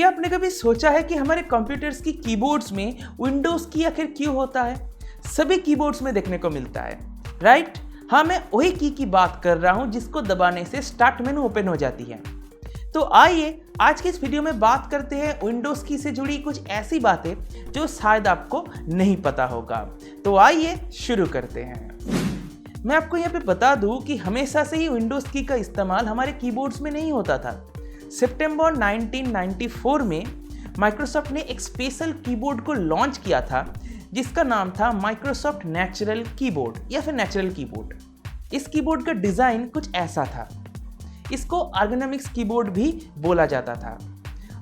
क्या आपने कभी सोचा है कि हमारे कंप्यूटर्स की कीबोर्ड्स में विंडोज की आखिर क्यों होता है? सभी कीबोर्ड्स में देखने को मिलता है, राइट? हाँ, मैं वही की बात कर रहा हूँ जिसको दबाने से स्टार्ट मेनू ओपन हो जाती है। तो आइए आज के इस वीडियो में बात करते हैं विंडोज की से जुड़ी कुछ ऐसी बातें जो शायद आपको नहीं पता होगा। तो आइए शुरू करते हैं। मैं आपको यहाँ पे बता दूं कि हमेशा से ही विंडोज की का इस्तेमाल हमारे कीबोर्ड्स में नहीं होता था। सितंबर 1994 में माइक्रोसॉफ्ट ने एक स्पेशल कीबोर्ड को लॉन्च किया था जिसका नाम था माइक्रोसॉफ्ट नेचुरल कीबोर्ड या फिर नेचुरल कीबोर्ड। इस कीबोर्ड का डिज़ाइन कुछ ऐसा था। इसको एर्गोनॉमिक्स कीबोर्ड भी बोला जाता था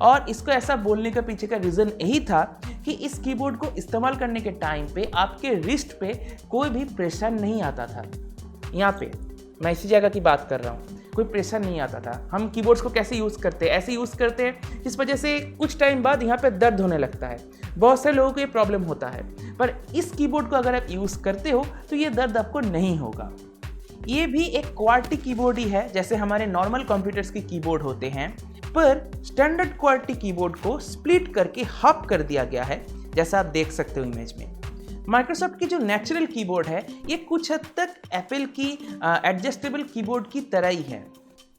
और इसको ऐसा बोलने का पीछे का रीज़न यही था कि इस कीबोर्ड को इस्तेमाल करने के टाइम पे आपके रिस्ट पे कोई भी प्रेशर नहीं आता था। यहाँ पे मैं इसी जगह की बात कर रहा हूँ, कोई प्रेशर नहीं आता था। हम कीबोर्ड्स को कैसे यूज़ करते हैं? ऐसे यूज़ करते हैं जिस वजह से कुछ टाइम बाद यहाँ पे दर्द होने लगता है। बहुत से लोगों को ये प्रॉब्लम होता है, पर इस कीबोर्ड को अगर आप यूज़ करते हो तो ये दर्द आपको नहीं होगा। ये भी एक क्वालिटी कीबोर्ड ही है जैसे हमारे नॉर्मल कंप्यूटर्स के कीबोर्ड होते हैं, पर स्टैंडर्ड क्वालिटी कीबोर्ड को स्प्लिट करके हाफ कर दिया गया है जैसा आप देख सकते हो इमेज में। माइक्रोसॉफ्ट की जो नेचुरल कीबोर्ड है ये कुछ हद तक एप्पल की एडजस्टेबल कीबोर्ड की तरह ही है,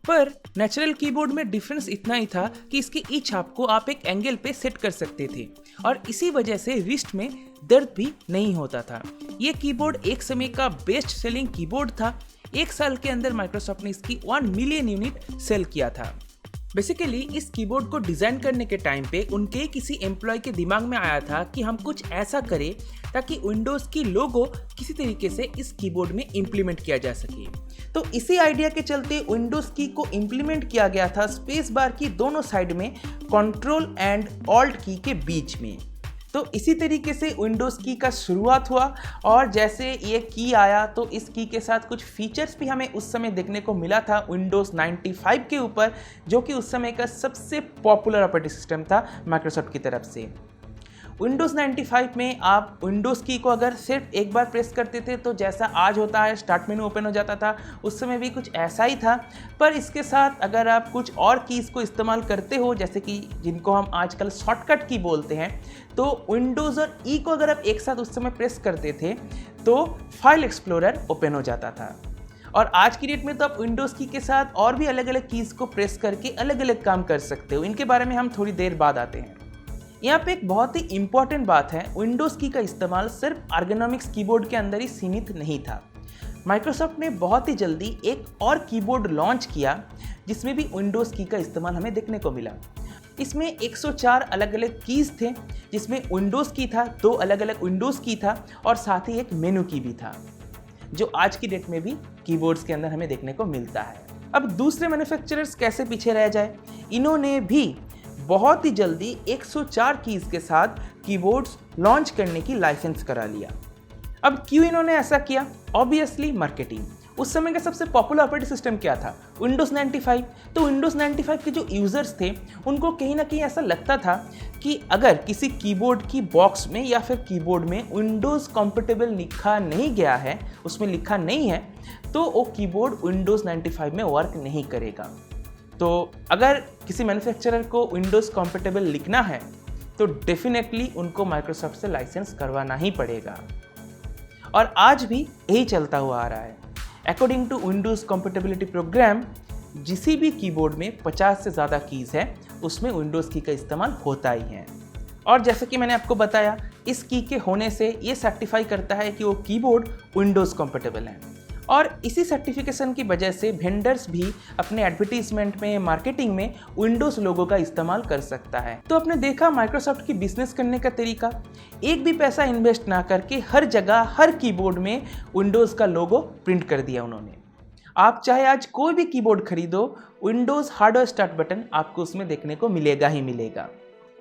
पर नेचुरल कीबोर्ड में डिफरेंस इतना ही था कि इसकी ई छाप को आप एक एंगल पे सेट कर सकते थे और इसी वजह से रिस्ट में दर्द भी नहीं होता था। ये कीबोर्ड एक समय का बेस्ट सेलिंग कीबोर्ड था। 1 साल के अंदर माइक्रोसॉफ्ट ने इसकी 1 मिलियन यूनिट सेल किया था। बेसिकली इस कीबोर्ड को डिज़ाइन करने के टाइम पे उनके किसी एम्प्लॉय के दिमाग में आया था कि हम कुछ ऐसा करें ताकि विंडोज़ की लोगो किसी तरीके से इस कीबोर्ड में इम्प्लीमेंट किया जा सके। तो इसी आइडिया के चलते विंडोज़ की को इम्प्लीमेंट किया गया था स्पेस बार की दोनों साइड में, कंट्रोल एंड ऑल्ट की के बीच में। तो इसी तरीके से विंडोज़ की का शुरुआत हुआ और जैसे ये की आया तो इस की के साथ कुछ फीचर्स भी हमें उस समय देखने को मिला था विंडोज़ 95 के ऊपर, जो कि उस समय का सबसे पॉपुलर ऑपरेटिंग सिस्टम था माइक्रोसॉफ्ट की तरफ से। विंडोज़ 95 में आप विंडोज़ की को अगर सिर्फ एक बार प्रेस करते थे तो जैसा आज होता है स्टार्ट मेनू ओपन हो जाता था, उस समय भी कुछ ऐसा ही था। पर इसके साथ अगर आप कुछ और कीज़ को इस्तेमाल करते हो जैसे कि जिनको हम आजकल शॉर्टकट की बोलते हैं, तो विंडोज़ और ई को अगर आप एक साथ उस समय प्रेस करते थे तो फाइल एक्सप्लोरर ओपन हो जाता था। और आज की डेट में तो आप विंडोज़ की के साथ और भी अलग अलग कीज़ को प्रेस करके अलग अलग काम कर सकते हो। इनके बारे में हम थोड़ी देर बाद आते हैं। यहाँ पे एक बहुत ही इंपॉर्टेंट बात है, विंडोज़ की का इस्तेमाल सिर्फ एर्गोनॉमिक्स कीबोर्ड के अंदर ही सीमित नहीं था। माइक्रोसॉफ्ट ने बहुत ही जल्दी एक और कीबोर्ड लॉन्च किया जिसमें भी विंडोज़ की का इस्तेमाल हमें देखने को मिला। इसमें 104 अलग अलग कीज़ थे जिसमें विंडोज़ की था, 2 अलग अलग विंडोज़ की था और साथ ही एक मेनू की भी था, जो आज की डेट में भी कीबोर्ड्स के अंदर हमें देखने को मिलता है। अब दूसरे मैन्युफैक्चरर्स कैसे पीछे रह जाए, इन्होंने भी बहुत ही जल्दी 104 कीज़ के साथ कीबोर्ड्स लॉन्च करने की लाइसेंस करा लिया। अब क्यों इन्होंने ऐसा किया? Obviously marketing. उस समय का सबसे पॉपुलर ऑपरेटिंग सिस्टम क्या था? विंडोज़ 95। तो विंडोज़ 95 के जो यूज़र्स थे उनको कहीं ना कहीं ऐसा लगता था कि अगर किसी कीबोर्ड की बॉक्स में या फिर कीबोर्ड में विंडोज़ कंपेटेबल लिखा नहीं गया है, उसमें लिखा नहीं है, तो वो कीबोर्ड विंडोज़ 95 में वर्क नहीं करेगा। तो अगर किसी मैन्युफैक्चरर को विंडोज़ कंपेटेबल लिखना है तो डेफिनेटली उनको माइक्रोसॉफ्ट से लाइसेंस करवाना ही पड़ेगा और आज भी यही चलता हुआ आ रहा है। According to Windows compatibility program, जिस भी कीबोर्ड में 50 से ज़्यादा कीज़ है उसमें विंडोज़ की का इस्तेमाल होता ही है। और जैसे कि मैंने आपको बताया, इस की के होने से ये सर्टिफाई करता है कि वो कीबोर्ड विंडोज़ कंपेटेबल है और इसी सर्टिफिकेशन की वजह से वेंडर्स भी अपने एडवर्टीजमेंट में, मार्केटिंग में विंडोज़ लोगो का इस्तेमाल कर सकता है। तो आपने देखा माइक्रोसॉफ्ट की बिजनेस करने का तरीका, एक भी पैसा इन्वेस्ट ना करके हर जगह हर कीबोर्ड में विंडोज़ का लोगो प्रिंट कर दिया उन्होंने। आप चाहे आज कोई भी कीबोर्ड खरीदो, विंडोज़ हार्डवेयर स्टार्ट बटन आपको उसमें देखने को मिलेगा ही मिलेगा।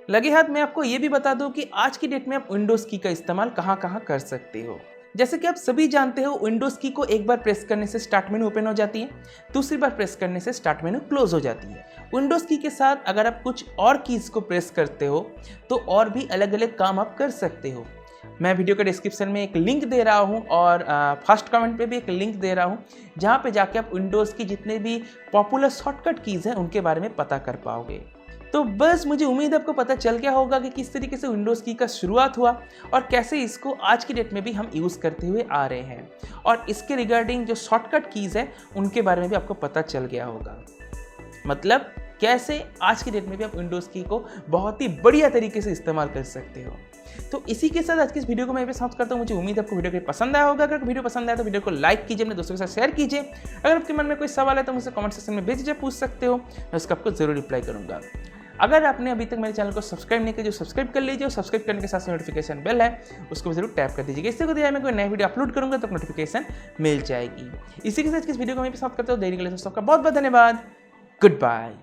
लगे हाथ मैं आपको ये भी बता दूं कि आज की डेट में आप विंडोज़ की का इस्तेमाल कहाँ कहाँ कर सकते हो। जैसे कि आप सभी जानते हो, विंडोज़ की को एक बार प्रेस करने से स्टार्ट मेनू ओपन हो जाती है, दूसरी बार प्रेस करने से स्टार्ट मेनू क्लोज हो जाती है। विंडोज़ की के साथ अगर आप कुछ और कीज़ को प्रेस करते हो तो और भी अलग अलग काम आप कर सकते हो। मैं वीडियो के डिस्क्रिप्शन में एक लिंक दे रहा हूँ और फर्स्ट कमेंट पे भी एक लिंक दे रहा हूँ, जहाँ पे जाके आप विंडोज़ की जितने भी पॉपुलर शॉर्टकट कीज़ हैं उनके बारे में पता कर पाओगे। तो बस मुझे उम्मीद है आपको पता चल गया होगा कि किस तरीके से विंडोज़ की का शुरुआत हुआ और कैसे इसको आज की डेट में भी हम यूज़ करते हुए आ रहे हैं, और इसके रिगार्डिंग जो शॉर्टकट कीज़ है उनके बारे में भी आपको पता चल गया होगा। मतलब कैसे आज की डेट में भी आप विंडोज़ की को बहुत ही बढ़िया तरीके से इस्तेमाल कर सकते हो। तो इसी के साथ आज की इस वीडियो को मैं समाप्त करता हूँ। मुझे उम्मीद है आपको वीडियो पसंद आया होगा। अगर वीडियो पसंद आया तो वीडियो को लाइक कीजिए, अपने दोस्तों के साथ शेयर कीजिए। अगर आपके मन में कोई सवाल है तो मुझसे कमेंट सेक्शन में भेजिए, पूछ सकते हो, मैं उसका आपको जरूर रिप्लाई करूँगा। अगर आपने अभी तक मेरे चैनल को सब्सक्राइब नहीं किया जो सब्सक्राइब कर लीजिए, और सब्सक्राइब करने के साथ नोटिफिकेशन बेल है उसको जरूर टैप कर दीजिएगा। इससे कोई मैं कोई नई वीडियो अपलोड करूँगा तो नोटिफिकेशन मिल जाएगी। इसी के साथ इस वीडियो को मैं समाप्त करता हूँ। देरी के लिए दोस्तों का बहुत बहुत धन्यवाद। Good bye.